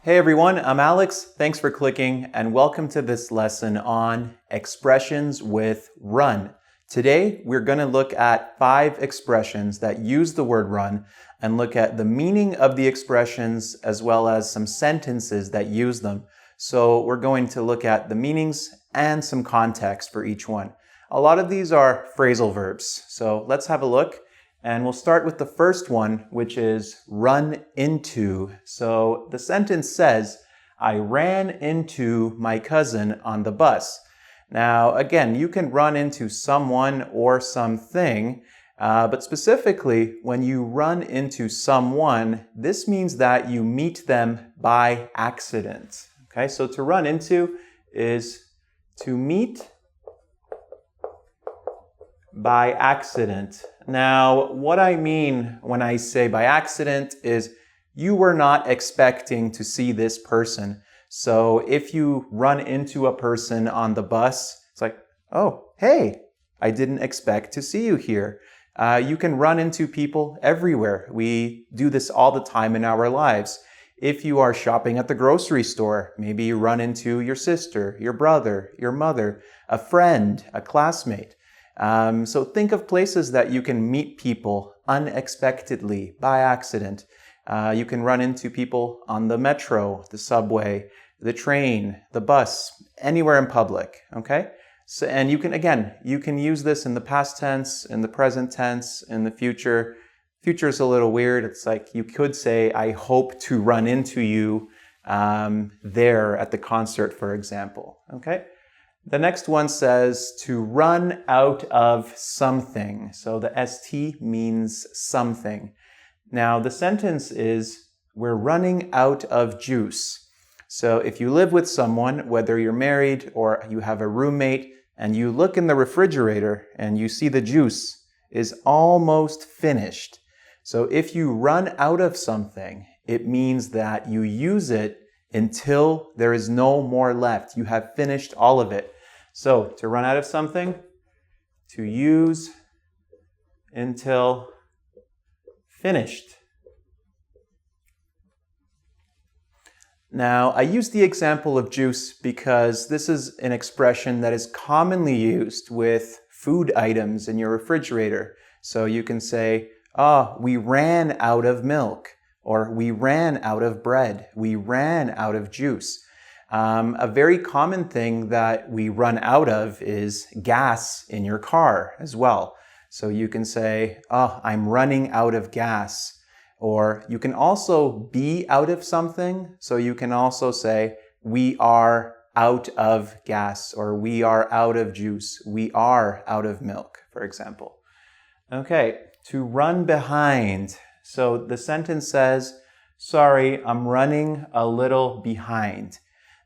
Hey everyone, I'm Alex. Thanks for clicking and welcome to this lesson on expressions with run. Today, we're going to look at 5 expressions that use the word run and look at the meaning of the expressions as well as some sentences that use them. So we're going to look at the meanings and some context for each one. A lot of these are phrasal verbs. So let's have a look. And we'll start with the first one, which is run into. So the sentence says, I ran into my cousin on the bus. Now, again, you can run into someone or something, but specifically, when you run into someone, this means that you meet them by accident. Okay, so to run into is to meet by accident. Now, what I mean when I say by accident is you were not expecting to see this person. So if you run into a person on the bus, it's like, oh, hey, I didn't expect to see you here. You can run into people everywhere. We do this all the time in our lives. If you are shopping at the grocery store, maybe you run into your sister, your brother, your mother, a friend, a classmate. So think of places that you can meet people unexpectedly, by accident. You can run into people on the metro, the subway, the train, the bus, anywhere in public, okay? So, and you can use this in the past tense, in the present tense, in the future. Future is a little weird. It's like you could say, I hope to run into you there at the concert, for example, okay? The next one says to run out of something. So the ST means something. Now the sentence is, we're running out of juice. So if you live with someone, whether you're married or you have a roommate, and you look in the refrigerator and you see the juice is almost finished. So if you run out of something, it means that you use it until there is no more left. You have finished all of it. So, to run out of something, to use until finished. Now, I use the example of juice because this is an expression that is commonly used with food items in your refrigerator. So you can say, we ran out of milk, or we ran out of bread, we ran out of juice. A very common thing that we run out of is gas in your car as well. So you can say, I'm running out of gas. Or you can also be out of something. So you can also say, we are out of gas, or we are out of juice. We are out of milk, for example. Okay, to run behind. So the sentence says, sorry, I'm running a little behind.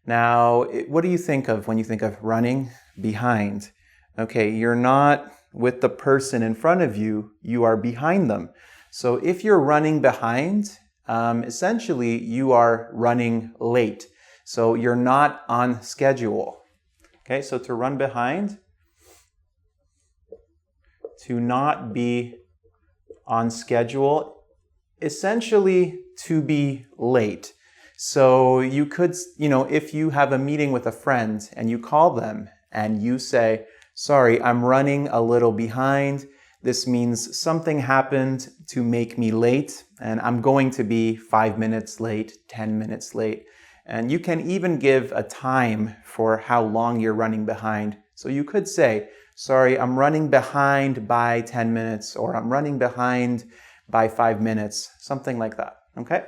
Now, what do you think of when you think of running behind? Okay, you're not with the person in front of you, you are behind them. So if you're running behind, essentially you are running late. So you're not on schedule. Okay, so to run behind, to not be on schedule, essentially to be late. So you could, if you have a meeting with a friend and you call them and you say, sorry, I'm running a little behind. This means something happened to make me late and I'm going to be 5 minutes late, 10 minutes late. And you can even give a time for how long you're running behind. So you could say, sorry, I'm running behind by 10 minutes or I'm running behind by 5 minutes, something like that, okay?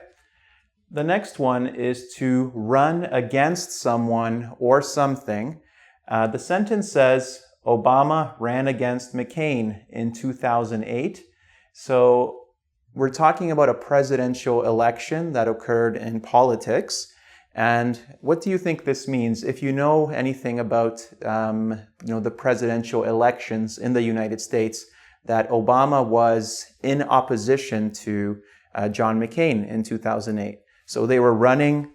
The next one is to run against someone or something. The sentence says, Obama ran against McCain in 2008. So we're talking about a presidential election that occurred in politics. And what do you think this means? If you know anything about the presidential elections in the United States, that Obama was in opposition to John McCain in 2008. So they were running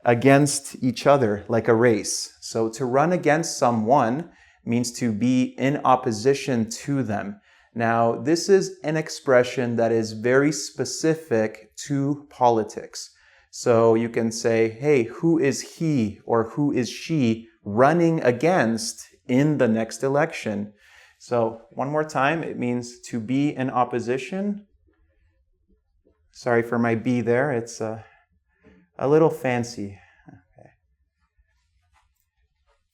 against each other like a race. So to run against someone means to be in opposition to them. Now, this is an expression that is very specific to politics. So you can say, hey, who is he or who is she running against in the next election? So one more time, it means to be in opposition. Sorry for my B there, it's a little fancy. Okay.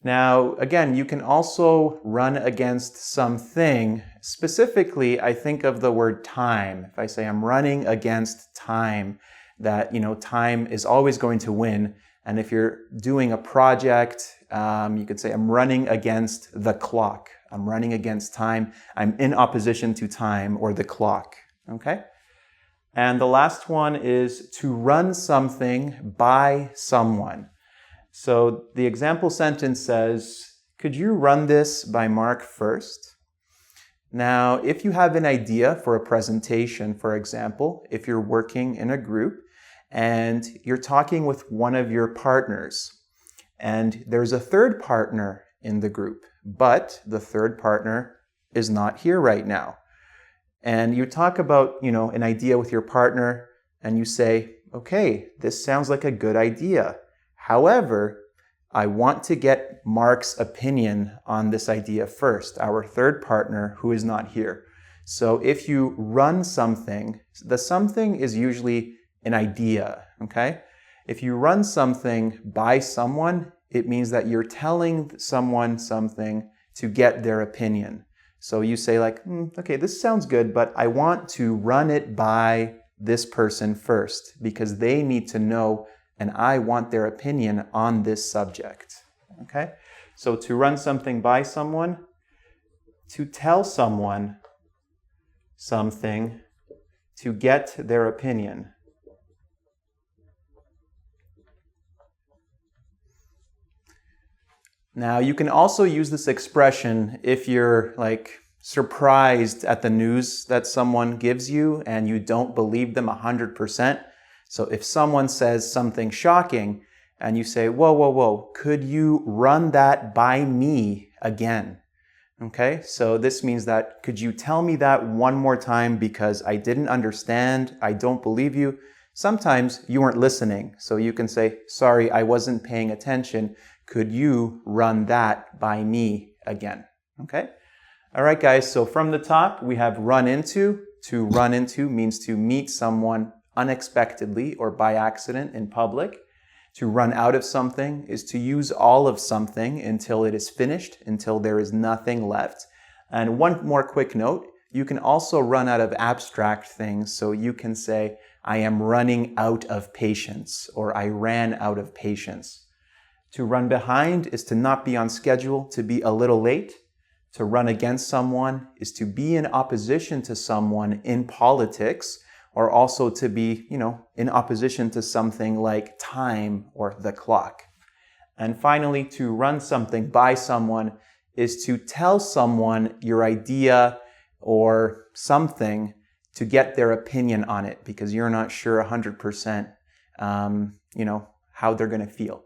Now, again, you can also run against something. Specifically, I think of the word time. If I say I'm running against time, that, time is always going to win. And if you're doing a project, you could say I'm running against the clock. I'm running against time. I'm in opposition to time or the clock. Okay? And the last one is to run something by someone. So the example sentence says, could you run this by Mark first? Now, if you have an idea for a presentation, for example, if you're working in a group and you're talking with one of your partners, and there's a third partner in the group, but the third partner is not here right now. And you talk about, an idea with your partner and you say, okay, this sounds like a good idea. However, I want to get Mark's opinion on this idea first, our third partner who is not here. So if you run something, the something is usually an idea, okay? If you run something by someone, it means that you're telling someone something to get their opinion. So you say like, okay, this sounds good, but I want to run it by this person first because they need to know and I want their opinion on this subject. Okay? So to run something by someone, to tell someone something, to get their opinion. Now, you can also use this expression if you're surprised at the news that someone gives you and you don't believe them 100%. So if someone says something shocking and you say, whoa, could you run that by me again? Okay, so this means that, could you tell me that one more time because I didn't understand, I don't believe you. Sometimes you weren't listening, so you can say, sorry, I wasn't paying attention. Could you run that by me again? Okay? All right, guys, so from the top, we have run into. To run into means to meet someone unexpectedly or by accident in public. To run out of something is to use all of something until it is finished, until there is nothing left. And one more quick note, you can also run out of abstract things. So you can say, I am running out of patience, or I ran out of patience. To run behind is to not be on schedule, to be a little late. To run against someone is to be in opposition to someone in politics, or also to be, in opposition to something like time or the clock. And finally, to run something by someone is to tell someone your idea or something to get their opinion on it because you're not sure 100%, how they're going to feel.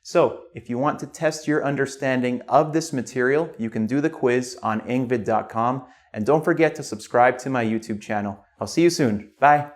So if you want to test your understanding of this material, you can do the quiz on engvid.com. And don't forget to subscribe to my YouTube channel. I'll see you soon. Bye.